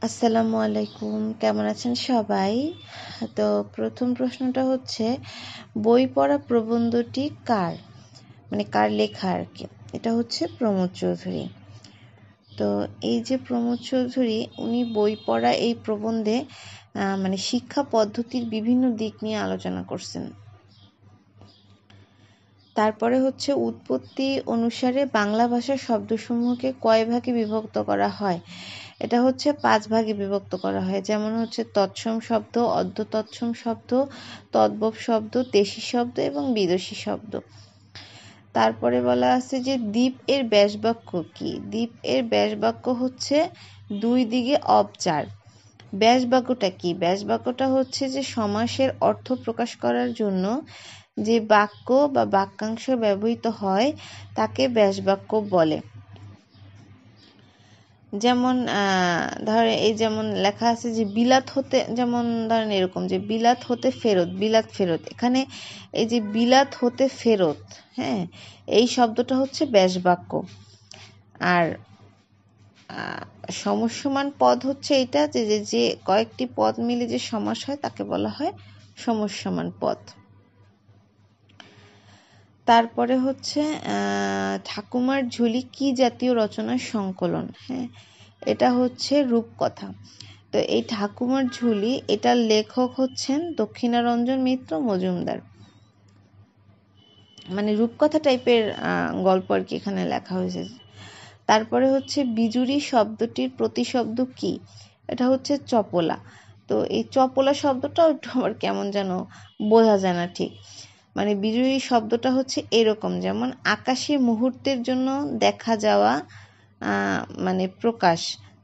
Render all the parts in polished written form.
আসসালামু আলাইকুম, কেমন আছেন সবাই? তো প্রথম প্রশ্নটা হচ্ছে, বই পড়া প্রবন্ধটি কার, মানে কার লেখা আর কি। এটা হচ্ছে প্রমোদ চৌধুরী। তো এই যে প্রমোদ চৌধুরী, উনি বই পড়া এই প্রবন্ধে মানে শিক্ষা পদ্ধতির বিভিন্ন দিক নিয়ে আলোচনা করছেন। তারপরে হচ্ছে, উৎপত্তি অনুসারে বাংলা ভাষার শব্দসমূহকে কয় ভাগে বিভক্ত করা হয়? এটা হচ্ছে 5 ভাগে বিভক্ত করা হয়। যেমন হচ্ছে তৎসম শব্দ, অর্ধ তৎসম শব্দ, তদ্ভব শব্দ, দেশি শব্দ এবং বিদেশি শব্দ। তারপরে বলা আছে যে দ্বীপ এর ব্যাসবাক্য কি? দ্বীপ এর ব্যাসবাক্য হচ্ছে 2 দিকে অব-4। ব্যাসবাক্যটা কি? ব্যাসবাক্যটা হচ্ছে যে সমাসের অর্থ প্রকাশ করার জন্য যে বাক্য বা বাক্যাংশ ব্যবহৃত হয় তাকে ব্যাসবাক্য বলে। যেমন ধরেন, এই যেমন লেখা আছে যে বিলাত হতে, যেমন ধরেন এরকম যে বিলাত হতে ফেরত, বিলাত ফেরত। এখানে এই যে বিলাত হতে ফেরত, হ্যাঁ, এই শব্দটা হচ্ছে ব্যাসবাক্য। আর সমস্যমান পদ হচ্ছে এটা যে কয়েকটি পদ মিলে যে সমাস হয় তাকে বলা হয় সমস্যমান পদ। তারপরে হচ্ছে ঠাকুমার ঝুলি কি জাতীয় রচনার সংকলন? হ্যাঁ, এটা হচ্ছে রূপকথা। তো এই ঠাকুমার ঝুলি, এটার লেখক হচ্ছেন দক্ষিণারঞ্জন মিত্র মজুমদার। মানে রূপকথা টাইপের গল্প আর কি এখানে লেখা হয়েছে। তারপরে হচ্ছে বিজুরি শব্দটির প্রতিশব্দ কি? এটা হচ্ছে চপলা। তো এই চপলা শব্দটাও একটু আমার কেমন যেন বোঝা যায় না ঠিক। মানে বিজুরি শব্দটা হচ্ছে এরকম, যেমন আকাশে মুহূর্তের জন্য দেখা যাওয়া মানে প্রকাশ,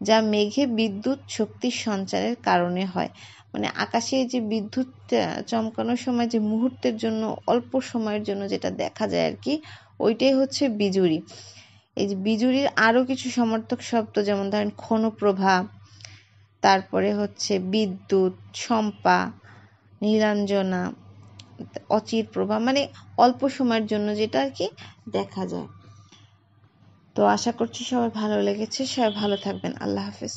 যা মেঘে বিদ্যুৎ শক্তির সঞ্চারের কারণে হয়। মানে আকাশে যে বিদ্যুৎ চমকানোর সময় যে মুহূর্তের জন্য, অল্প সময়ের জন্য যেটা দেখা যায় আর কি, ওইটাই হচ্ছে বিজুরি। এই যে বিজুরির আরও কিছু সমর্থক শব্দ, যেমন ধরেন ক্ষণপ্রভা, তারপরে হচ্ছে বিদ্যুৎ, শম্পা, নীলাঞ্জনা, অচির প্রভা, মানে অল্প সময়ের জন্য যেটা আর কি দেখা যায়। তো আশা করছি সবার ভালো লেগেছে। সবাই ভালো থাকবেন। আল্লাহ হাফেজ।